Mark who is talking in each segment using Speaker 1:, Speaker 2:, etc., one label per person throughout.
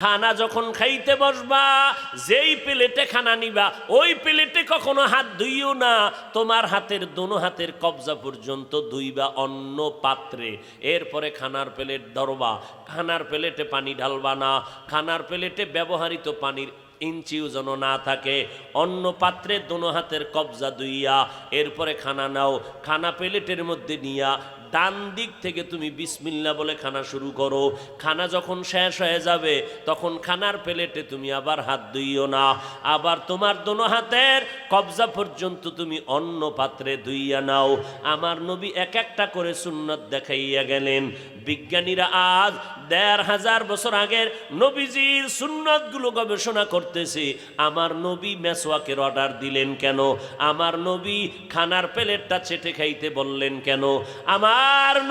Speaker 1: খানা যখন খাইতে বসবা, যেই প্লেটে খানা নিবা ওই প্লেটে কখনো হাত ধুইও না। তোমার হাতের দোনো হাতের কবজা পর্যন্ত ধুইবা অন্য পাত্রে। এরপরে খানার প্লেট ধরবা, খানার প্লেটে পানি ঢালবা না। খানার প্লেটে ব্যবহৃত পানির ইঞ্চিও যেন না থাকে। অন্য পাত্রে দোনো হাতের কবজা ধুইয়া এরপরে খানা নাও। খানা প্লেটের মধ্যে নিয়া ডান দিক থেকে তুমি বিসমিল্লাহ বলে খানা শুরু করো। খানা যখন শেষ হয়ে যাবে তখন খানার প্লেটে তুমি আবার হাত ধুইও না। আবার তোমার দোনো হাতের কবজা পর্যন্ত তুমি অন্য পাত্রে ধুইয়া নাও। আমার নবী এক একটা করে সুন্নত দেখাইয়া গেলেন। বিজ্ঞানীরা আজ ১৫০০ বছর আগের নবীজির সুন্নতগুলো গবেষণা করতেছে। আমার নবী মেসওয়াকের অর্ডার দিলেন কেন? আমার নবী খানার প্লেটটা চেটে খাইতে বললেন কেন? আমার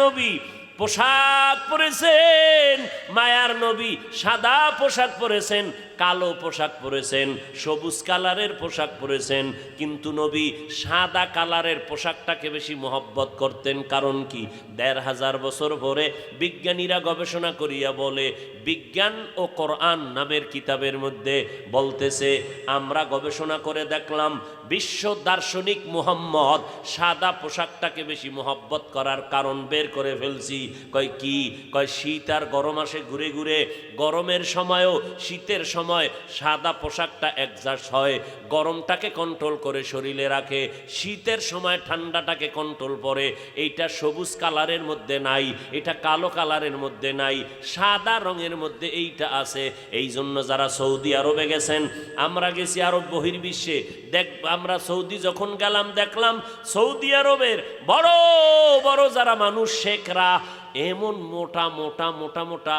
Speaker 1: নবী পোশাক পরেছেন, মায়ার নবী সাদা পোশাক পরেছেন, কালো পোশাক পরেছেন, সবুজ কালারের পোশাক পরেছেন, কিন্তু নবী সাদা কালারের পোশাকটাকে বেশি মহব্বত করতেন। কারণ কি? ১৫০০ বছর পরে বিজ্ঞানীরা গবেষণা করিয়া বলে, বিজ্ঞান ও কোরআন নামের কিতাবের মধ্যে বলতেছে, আমরা গবেষণা করে দেখলাম বিশ্ব দার্শনিক মুহাম্মদ সাদা পোশাকটাকে বেশি মহব্বত করার কারণ বের করে ফেলছি। কয় কি? কয় শীত আর গরম আসে ঘুরে ঘুরে, গরমের সময়ও শীতের সময় সাদা পোশাকটা অ্যাডজাস্ট হয়, গরমটাকে কন্ট্রোল করে শরীরে রাখে, শীতের সময় ঠান্ডাটাকে কন্ট্রোল করে। এইটা সবুজ কালারের মধ্যে নাই, এটা কালো কালারের মধ্যে নাই, সাদা রঙের মধ্যে এইটা আছে। এই জন্য যারা সৌদি আরবে গেছেন, আমরা গেছি আরব বহির্বিশ্বে, আমরা সৌদি যখন গেলাম দেখলাম সৌদি আরবের বড় বড় যারা মানুষ শেখরা এমন মোটা মোটা মোটা মোটা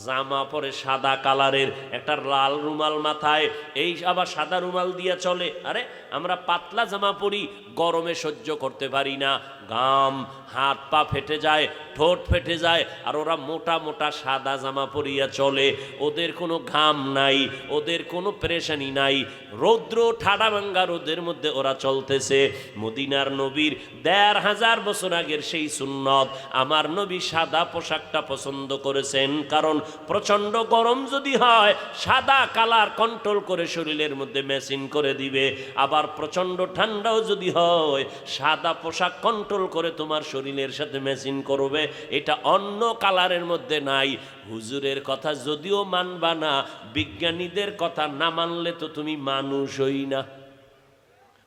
Speaker 1: জামা পরে সাদা কালারের, একটা লাল রুমাল মাথায়, এই আবার সাদা রুমাল দিয়া চলে। আরে আমরা পাতলা জামা পরি, গরমে সহ্য করতে পারি না, ঘাম, হাত পা ফেটে যায়, ঠোঁট ফেটে যায়, আর ওরা মোটা মোটা সাদা জামা পরিয়া চলে। ওদের কোনো ঘাম নাই, ওদের কোনো পেরেশানি নাই, রৌদ্র ঠাডা ভাঙ্গা রোদের মধ্যে ওরা চলতেছে। মদিনার নবীর ১৫০০ বছর আগের সেই সুন্নত আমার নবী সাদা পোশাকটা পছন্দ করেছেন। কারণ প্রচণ্ড গরম যদি হয় সাদা কালার কন্ট্রোল করে শরীরের মধ্যে মেশিন করে দিবে, আবার প্রচণ্ড ঠান্ডাও যদি হয় সাদা পোশাক কন্ট্রোল করে তোমার শরীরের সাথে মেশিন করবে। এটা অন্য কালারের মধ্যে নাই। হুজুরের কথা যদিও মানবা না, বিজ্ঞানীদের কথা না মানলে তো তুমি মানুষই না।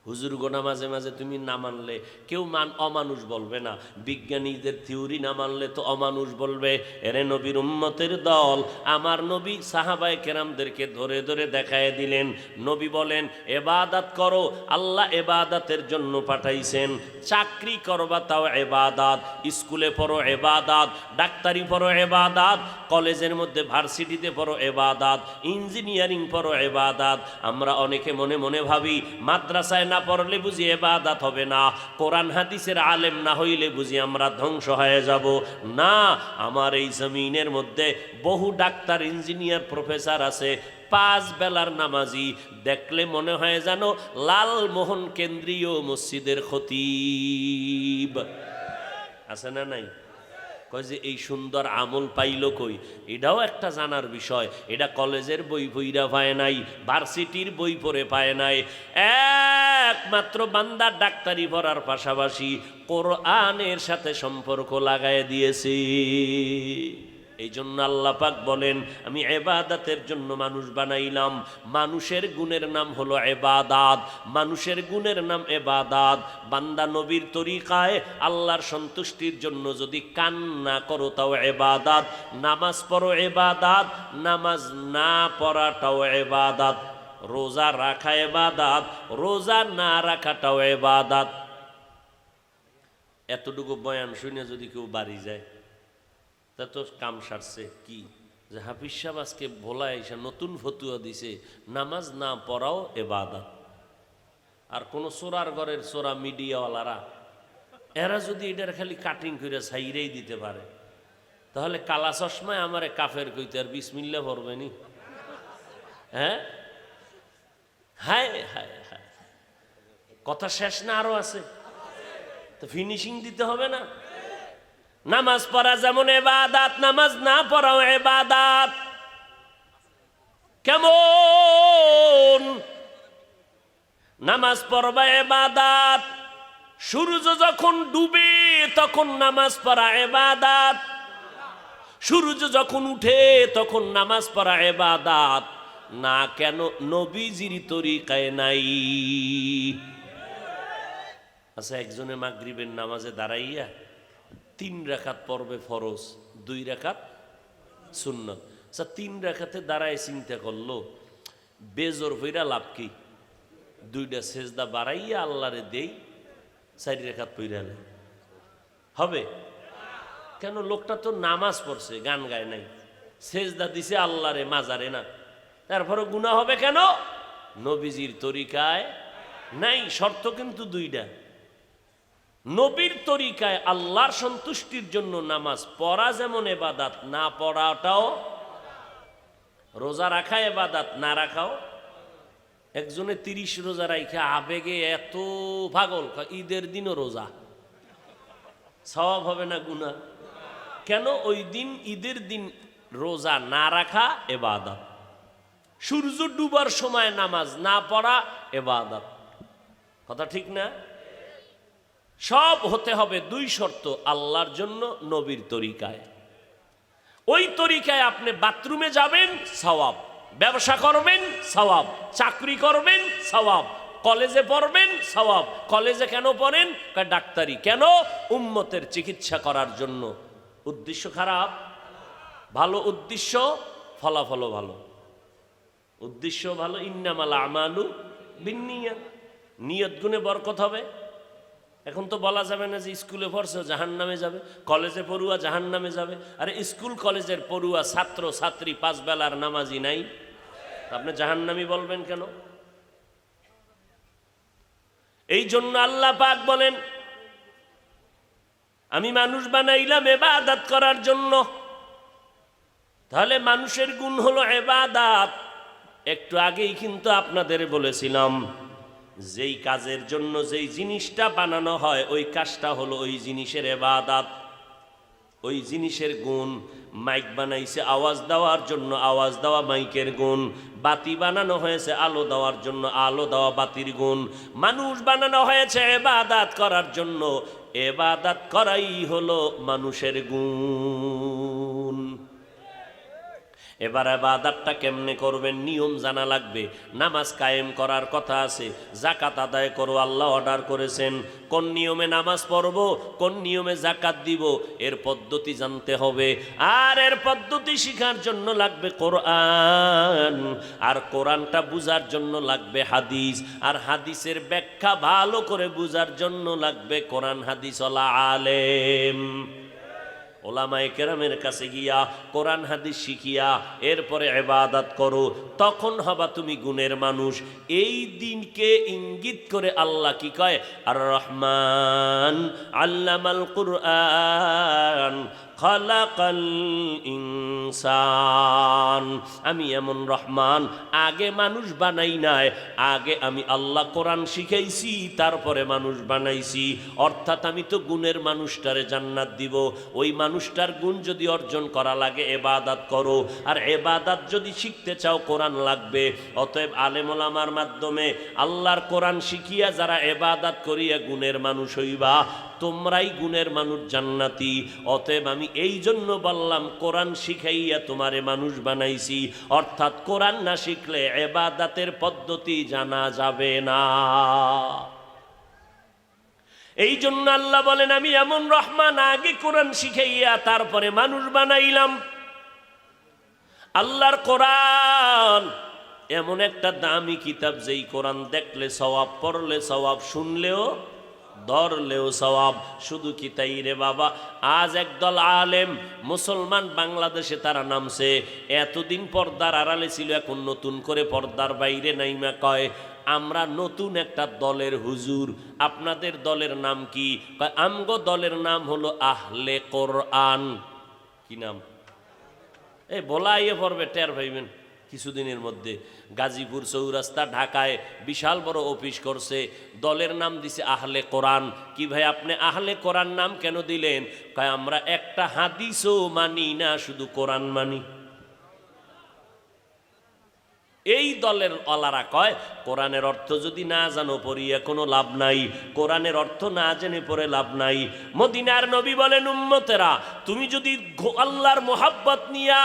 Speaker 1: হুজুর গোনা মাঝে মাঝে তুমি না মানলে কেউ অমানুষ বলবে না, বিজ্ঞানীদের থিওরি না মানলে তো অমানুষ বলবে। এরে নবীর উম্মতের দল, আমার নবী সাহাবায়ে কেরামদেরকে ধরে ধরে দেখায় দিলেন। নবী বলেন, এবাদত করো, আল্লাহ এবাদতের জন্য পাঠাইছেন। চাকরি করবা তাও এবাদত, স্কুলে পড়ো এবাদত, ডাক্তারি পড়ো এবাদত, কলেজের মধ্যে ভার্সিটিতে পড়ো এবাদত, ইঞ্জিনিয়ারিং পড়ো এবাদত। আমরা অনেকে মনে মনে ভাবি মাদ্রাসায় না পড়লে বুঝি ইবাদত হবে না, কোরআন হাদিসের আলেম না হইলে বুঝি আমরা ধ্বংস হয়ে যাব। না, আমার এই জমিনের মধ্যে বহু ডাক্তার, ইঞ্জিনিয়ার, প্রফেসর আছে, 5 বেলার নামাজি, দেখলে মনে হয় যেন লালমোহন কেন্দ্রীয় মসজিদের খতিব। আছে না নাই? কয় যে এই সুন্দর আমল পাইল কই? এটাও একটা জানার বিষয়। এটা কলেজের বই পইরা পায় নাই, ভার্সিটির বই পড়ে পায় নাই। একমাত্র বান্দা ডাক্তারি পড়ার পাশাপাশি কোরআনের সাথে সম্পর্ক লাগায় দিয়েছে। এই জন্য আল্লাহ পাক বলেন, আমি ইবাদতের জন্য মানুষ বানাইলাম। মানুষের গুণের নাম হলো ইবাদত, মানুষের গুণের নাম ইবাদত। বান্দা নবীর তরিকায় আল্লাহর সন্তুষ্টির জন্য যদি কান্না করো তাও ইবাদত, নামাজ পড়ো ইবাদত, নামাজ না পড়াটাও ইবাদত, রোজা রাখা ইবাদত, রোজা না রাখাটাও ইবাদত। এতটুকু বয়ান শুনে যদি কেউ বাড়ি যায় তা তো কাম সারছে। কি যে হাফিজ সাহেব আজকে ভোলা এসে নতুন ফতুয়া দিছে, নামাজ না পড়াও ইবাদত। আর কোন চোরার ঘরের চোরা মিডিয়াওয়ালারা এরা যদি এটার খালি কাটিং করে ছাইরেই দিতে পারে, তাহলে কালা চশমায় আমারে কাফের কইতে আর বিসমিল্লাহ পড়বেনি? হ্যাঁ, হায় হায় হায়, কথা শেষ না, আরো আছে তো ফিনিশিং দিতে হবে না? নামাজ পড়া যেমন ইবাদত, নামাজ না পড়াও ইবাদত। কেমন নামাজ পড়বা ইবাদত, সূর্য যখন ডুবে তখন নামাজ পড়া ইবাদত, সূর্য যখন উঠে তখন নামাজ পড়া ইবাদত না কেন নবীজির তরিকায় নাই? আচ্ছা, একজনে মাগরিবের নামাজে দাঁড়াইয়া 3 রাকাত পড়বে ফরজ, 2 রাকাত সুন্নত। আচ্ছা, 3 রাকাতে দাঁড়ায় চিন্তা করলো বেজোর হইরা লাভ কি? 2টা সেজদা বাড়াইয়া আল্লাহরে দেই, 4 রাকাত পইরা হবে কেন? লোকটা তো নামাজ পড়ছে, গান গায় নাই, সেজদা দিছে আল্লাহরে মাজারে না, তারপরে গুনাহ হবে কেন? নবীজির তরিকায় নাই। শর্ত কিন্তু 2টা। নবীর তরিকায় আল্লাহর সন্তুষ্টির জন্য নামাজ পড়া যেমন ইবাদত, না পড়াটাও। রোজা রাখা ইবাদত, না রাখাও। একজনে 30 রোজা রাখা আবেগে এত পাগল, ঈদের দিনও রোজা, সওয়াব হবে না গুনাহ? কেন? ওই দিন ঈদের দিন রোজা না রাখা ইবাদত, সূর্য ডুবার সময় নামাজ না পড়া ইবাদত। কথা ঠিক না? সব হতে হবে 2 শর্ত আল্লাহর জন্য, নবীর তরিকায়। ওই তরিকায় আপনি বাথরুমে যাবেন সওয়াব, ব্যবসা করবেন সওয়াব, চাকরি করবেন সওয়াব, কলেজে পড়বেন সওয়াব। কলেজে কেন পড়েন? ডাক্তারি। কেন? উম্মতের চিকিৎসা করার জন্য। উদ্দেশ্য খারাপ? ভালো উদ্দেশ্য, ফলাফলও ভালো। উদ্দেশ্য ভালো। ইন্নামাল আমালু বিন্নিয়াত, নিয়ত গুণে বরকত হবে। এখন তো বলা যাবে না যে স্কুলে পড়ছে জাহান্নামে যাবে, কলেজে পড়ুয়া জাহান্নামে যাবে। আরে স্কুল কলেজের পড়ুয়া ছাত্র ছাত্রী 5 বেলার নামাজি নাই, আপনি জাহান্নামী বলবেন কেন? এই জন্য আল্লাহ পাক বলেন, আমি মানুষ বানাইলাম ইবাদত করার জন্য। তাহলে মানুষের গুণ হলো ইবাদত। একটু আগেই কিন্তু আপনাদের বলেছিলাম, যেই কাজের জন্য যেই জিনিসটা বানানো হয় ওই কাজটা হলো ওই জিনিসের ইবাদত, ওই জিনিসের গুণ। মাইক বানাইছে আওয়াজ দেওয়ার জন্য, আওয়াজ দেওয়া মাইকের গুণ। বাতি বানানো হয়েছে আলো দেওয়ার জন্য, আলো দেওয়া বাতির গুণ। মানুষ বানানো হয়েছে ইবাদত করার জন্য, ইবাদত করাই হলো মানুষের গুণ। এবার ইবাদতটা কেমনে করবেন নিয়ম জানা লাগবে। নামাজ কায়েম করার কথা আছে, যাকাত আদায় করো আল্লাহ অর্ডার করেছেন। কোন নিয়মে নামাজ পড়ব, কোন নিয়মে যাকাত দিব, এর পদ্ধতি জানতে হবে। আর এর পদ্ধতি শেখার জন্য লাগবে কোরআন, আর কোরআনটা বুঝার জন্য লাগবে হাদিস, আর হাদিসের ব্যাখ্যা ভালো করে বুঝার জন্য লাগবে কোরআন হাদিসওয়ালা আলেম। ওলামায়ে কেরামের কাছে গিয়া কোরআন হাদিস শিখিয়া এরপরে ইবাদত করো, তখন হবা তুমি গুণের মানুষ। এই দিনকে ইঙ্গিত করে আল্লাহ কি কয়? আর রহমান আল্লামাল কুরআন খালাকাল ইনসান। আমি এমন রহমান, আগে মানুষ বানাই নাই, আগে আমি আল্লাহ কোরআন শিখাইছি, তারপরে মানুষ বানাইছি। অর্থাৎ আমি তো গুণের মানুষটারে জান্নাত দিব। ওই মানুষটার গুণ যদি অর্জন করা লাগে ইবাদত করো, আর ইবাদত যদি শিখতে চাও কোরআন লাগবে। অতএব আলেম ওলামার মাধ্যমে আল্লাহর কোরআন শিখিয়া যারা ইবাদত করিয়া গুণের মানুষ হইবা, তোমরাই গুণের মানুষ, জান্নাতি। অতএব আমি এই জন্য বললাম কোরআন শিখাইয়া তোমারে মানুষ বানাইছি। অর্থাৎ কোরআন না শিখলে ইবাদতের পদ্ধতি জানা যাবে না। এই জন্য আল্লাহ বলেন, আমি এমন রহমান, আগে কোরআন শিখাইয়া তারপরে মানুষ বানাইলাম। আল্লাহর কোরআন এমন একটা দামি কিতাব, যেই কোরআন দেখলে সওয়াব, পড়লে সওয়াব, শুনলেও ধরলেও সওয়াব। শুধু কি তাই রে বাবা, আজ একদল আলেম মুসলমান বাংলাদেশে তারা নামছে। এতদিন পর্দার আড়ালে ছিল, এখন নতুন করে পর্দার বাইরে নাইমা কয় আমরা নতুন একটা দলের হুজুর। আপনাদের দলের নাম কি? আমগো দলের নাম হলো আহলে কোরআন। কি নাম? এই বলাইয়ে পড়বে, টের ভাইবেন কিছুদিনের মধ্যে। গাজীপুর চৌরাস্তা ঢাকায় বিশাল বড় অফিস করছে, দলের নাম দিছে আহলে কোরআন। কি ভাই আপনি আহলে কোরআন নাম কেন দিলেন? কয় আমরা একটা হাদিসও মানি না, শুধু কোরআন মানি। এই দলের অলারা কয় কোরআনের অর্থ যদি না জানো পড়িয়া কোনো লাভ নাই, কোরআনের অর্থ না জেনে পড়ে লাভ নাই। মদিনার নবী বলেন, উম্মতেরা তুমি যদি আল্লাহর মোহাব্বত নিয়া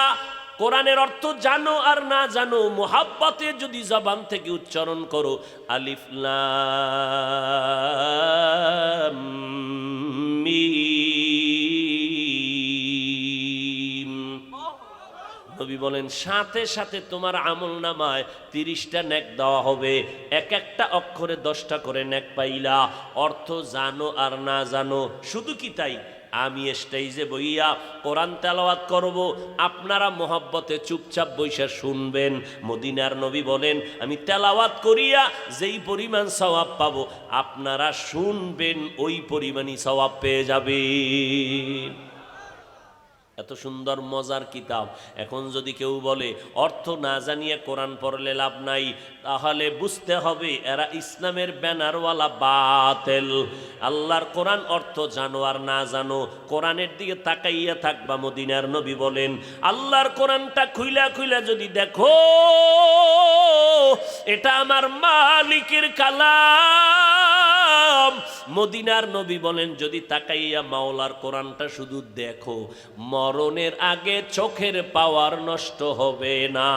Speaker 1: কোরআনের অর্থ জানো আর না জানো, মোহাব্বতে যদি জবান থেকে উচ্চারণ করো আলিফ লাম মিম, নবী বলেন সাথে সাথে তোমার আমল নামায় 30টা নেক দেওয়া হবে, এক একটা অক্ষরে 10টা করে নেক পাইলা। অর্থ জানো আর না জানো। শুধু কি তাই, আমি স্টেজে বইয়া কোরআন তেলাওয়াত করব, আপনারা মোহাব্বতে চুপচাপ বইসা শুনবেন। মদিনার নবী বলেন আমি তেলাওয়াত করিয়া যেই পরিমাণ সওয়াব পাবো, আপনারা শুনবেন ওই পরিমাণই সওয়াব পেয়ে যাবেন। এত সুন্দর মজার কিতাব। এখন যদি কেউ বলে অর্থ না জানিয়ে কোরআন পড়লে লাভ নাই, তাহলে বুঝতে হবে এরা ইসলামের ব্যানারওয়ালা বাতেল। আল্লাহর কোরআন অর্থ জানো আর না জানো, কোরআনের দিকে তাকাইয়া থাকবা। মদিনার নবী বলেন আল্লাহর কোরআনটা খুইলা খুইলা যদি দেখো এটা আমার মালিকের কালাম। মদিনার নবী বলেন যদি তাকাইয়া মাওলার কোরআনটা শুধু দেখো, মরণের আগে চোখের পাওয়ার নষ্ট হবে না।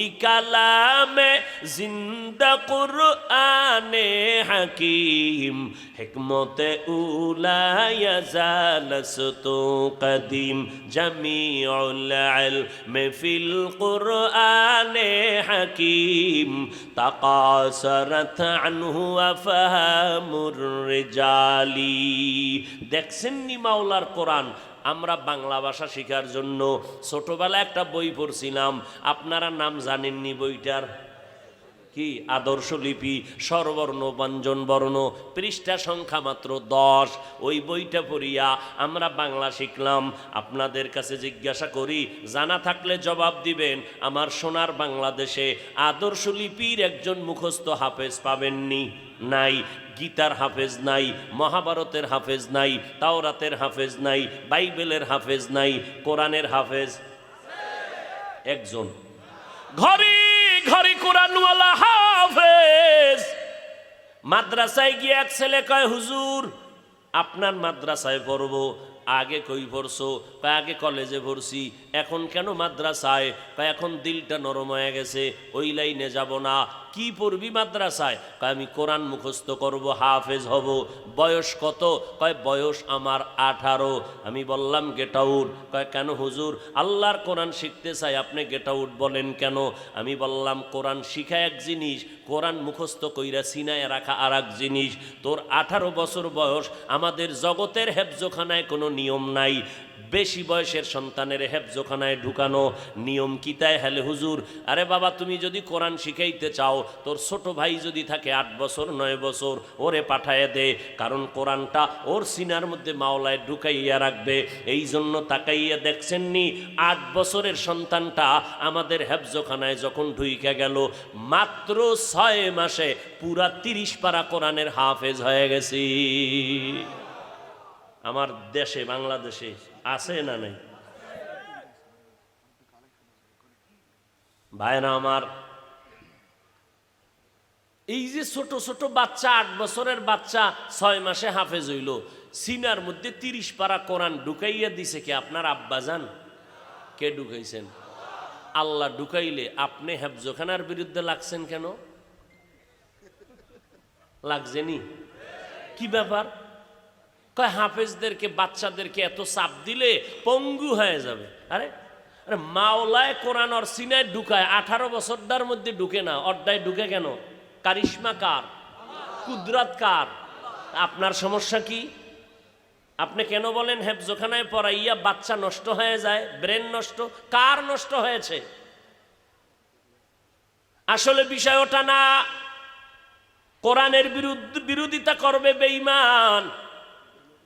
Speaker 1: ই কালামে জিন্দা কুরআনে হাকিম, হিকমতে উলা ইয়াজালস্তু কদিম, জামিউল ইলমি ফিল কুরআনে হাকিম, তাকাসারাত আনহু আফহামুর রিজালি। দেখছেন নি মাওলার কোরআন। আমরা বাংলা ভাষা শেখার জন্য ছোটবেলায় একটা বই পড়ছিলাম, আপনারা নাম জানেননি বইটার? কি আদর্শ লিপি, স্বরবর্ণ ব্যঞ্জন বর্ণ, পৃষ্ঠা সংখ্যা মাত্র 10। ওই বইটা পড়িয়া আমরা বাংলা শিখলাম। আপনাদের কাছে জিজ্ঞাসা করি, জানা থাকলে জবাব দিবেন। আমার সোনার বাংলাদেশে আদর্শ লিপির একজন মুখস্থ হাফেজ পাবেননি, নাই। গীতার হাফেজ নাই, মহাভারতের হাফেজ নাই, তাওরাতের হাফেজ নাই, বাইবেলের হাফেজ নাই, কোরআনের হাফেজ একজন। ঘরে ঘরে কোরআনওয়ালা হাফেজ। মাদ্রাসায় গিয়ে এক ছেলে কয় হুজুর আপনার মাদ্রাসায় পড়বো। আগে কই পড়ছো? কয় আগে কলেজে পড়ছি। এখন কেন মাদ্রাসায়? কয় এখন দিলটা নরম হয়ে গেছে, ওই লাইনে যাব না। কি পড়বি মাদ্রাসায়? কয় আমি কোরআন মুখস্থ করব, হাফেজ হব। বয়স কত? কয় বয়স আমার 18। আমি বললাম গেট আউট। কয় কেন হুজুর? আল্লাহর কোরআন শিখতে চাই, আপনি গেট আউট বলেন কেন? আমি বললাম কোরআন শিখা এক জিনিস, কোরআন মুখস্থ কইরা সিনায় রাখা আর এক জিনিস। তোর 18 বছর বয়স, আমাদের জগতের হেফজোখানায় কোনো নিয়ম নাই। বেশি বয়সের সন্তানের হেফজোখানায় ঢুকানো নিয়ম কি তাই? হেলে হুজুর, আরে বাবা তুমি যদি কোরআন শিখাইতে চাও, তোর ছোট ভাই যদি থাকে 8 বছর 9 বছর, ওরে পাঠায় দে, কারণ কোরআনটা ওর সিনার মধ্যে মাওলায় ঢুকাইয়া রাখবে। এই জন্য তাকাইয়া দেখছেননি 8 বছরের সন্তানটা আমাদের হেফজোখানায় যখন ঢুইকা গেল, মাত্র 6 মাসে পুরা 30 পারা কোরআনের হাফেজ হয়ে গেছি। আমার দেশে বাংলাদেশে আছে না নাই? ভাইরা আমার, এই যে ছোট ছোট বাচ্চা, 8 বছরের বাচ্চা 6 মাসে হাফেজ হইল, সিনার মধ্যে 30 পারা কোরআন ঢুকাইয়া দিছে কে? আপনার আব্বাজান? কে ঢুকাইছেন? আল্লাহ ঢুকাইলে আপনি হেফজোখানার বিরুদ্ধে লাগছেন কেন? লাগছেনি? কি ব্যাপার? কয় হাফেজদেরকে, বাচ্চাদেরকে এত চাপ দিলে পঙ্গু হয়ে যাবে। আরে আরে মাওলায় কোরআন আর সিনায় ঢুকায়, 18 বছরটার মধ্যে ঢুকে না। অর্ধায় ঢুকে কেন? কারিশমা কার? কুদরত কার? আপনার সমস্যা কি? আপনি কেন বলেন হেফজোখানায় পড়াইয়া বাচ্চা নষ্ট হয়ে যায়, ব্রেন নষ্ট? কার নষ্ট হয়েছে? আসলে বিষয় ওটা না। কোরআনের বিরোধিতা করবে বেঈমান,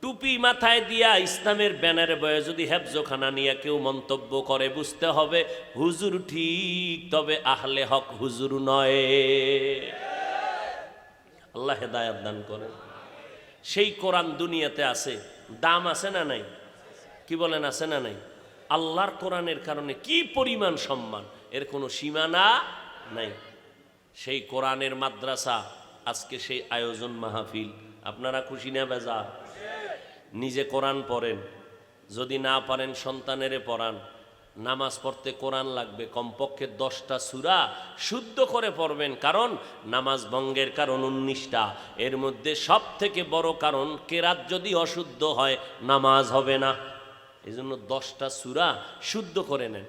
Speaker 1: টুপি মাথায় দিয়া ইসলামের ব্যানারে বয়ে যদি হেফজোখানা নিয়ে কেউ মন্তব্য করে, বুঝতে হবে হুজুর ঠিক, তবে আহলে হক হুজুর নয়। আল্লাহ হেদায়াত দান করেন। সেই কোরআন দুনিয়াতে আছে, দাম আছে না নাই? কি বলেন, আছে না নাই? আল্লাহর কোরআনের কারণে কি পরিমাণ সম্মান, এর কোনো সীমানা নাই। সেই কোরআনের মাদ্রাসা, আজকে সেই আয়োজন মাহফিল, আপনারা খুশি না বেজার? নিজে কোরআন পড়েন, যদি না পারেন সন্তানেরে পড়ান। নামাজ পড়তে কোরআন লাগবে, কমপক্ষে 10টা সূরা শুদ্ধ করে পড়বেন, কারণ নামাজ ভঙ্গের কারণ 19টা, এর মধ্যে সব থেকে বড় কারণ কেরাত যদি অশুদ্ধ হয় নামাজ হবে না। এই জন্য 10টা সূরা শুদ্ধ করে নেন।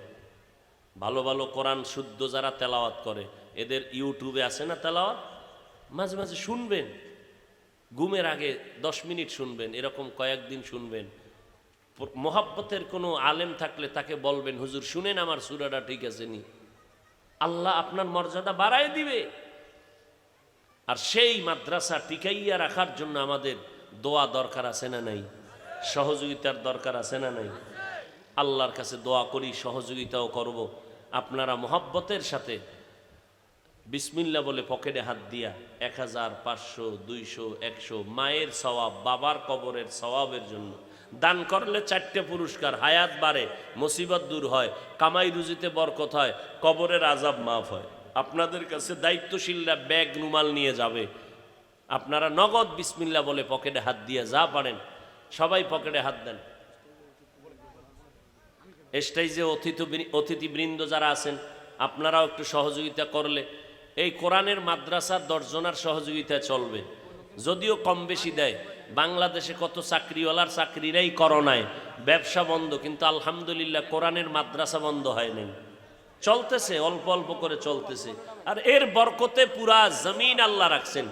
Speaker 1: ভালো ভালো কোরআন শুদ্ধ যারা তেলাওয়াত করে, এদের ইউটিউবে আছে না তেলাওয়াত, মাঝে মাঝে শুনবেন, ঘুমের আগে 10 মিনিট শুনবেন, এরকম কয়েকদিন শুনবেন। মোহাব্বতের কোনো আলেম থাকলে তাকে বলবেন, হুজুর শুনেন আমার সূরাটা ঠিক আছে নি, আল্লাহ আপনার মর্যাদা বাড়ায় দিবে। আর সেই মাদ্রাসা টিকাইয়া রাখার জন্য আমাদের দোয়া দরকার আছে না নাই? সহযোগিতার দরকার আছে না নাই? আল্লাহর কাছে দোয়া করি, সহযোগিতাও করব। আপনারা মোহাব্বতের সাথে বিসমিল্লাহ বলে পকেটে হাত দিয়া 1000, 500, 200, 100 মায়ের সওয়াব, বাবার কবরের সওয়াবের জন্য দান করলে 4টে পুরস্কার, হায়াত বাড়ে, মুসিবত দূর হয়, কামাই রুজিতে বরকত হয়, কবরের আযাব মাফ হয়। আপনাদের কাছে দায়িত্বশীলরা ব্যাগ রুমাল নিয়ে যাবে, আপনারা নগদ বিসমিল্লাহ বলে পকেটে হাত দিয়ে যা পারেন সবাই পকেটে হাত দেন। স্টেজে অতিথিবৃন্দ যারা আছেন, আপনারাও একটু সহযোগিতা করলে এই কোরআনের মাদ্রাসার 10 জনের সহযোগিতা চলবে। যদিও কম বেশি দেয়, বাংলাদেশে কত চাকরিওয়ালার চাকরিরাই করোনায়, ব্যবসা বন্ধ, কিন্তু আলহামদুলিল্লাহ কোরআনের মাদ্রাসা বন্ধ হয় নাই, চলতেছে, অল্প অল্প করে চলতেছে। আর এর বরকতে পুরা জমিন আল্লাহ রাখছেন।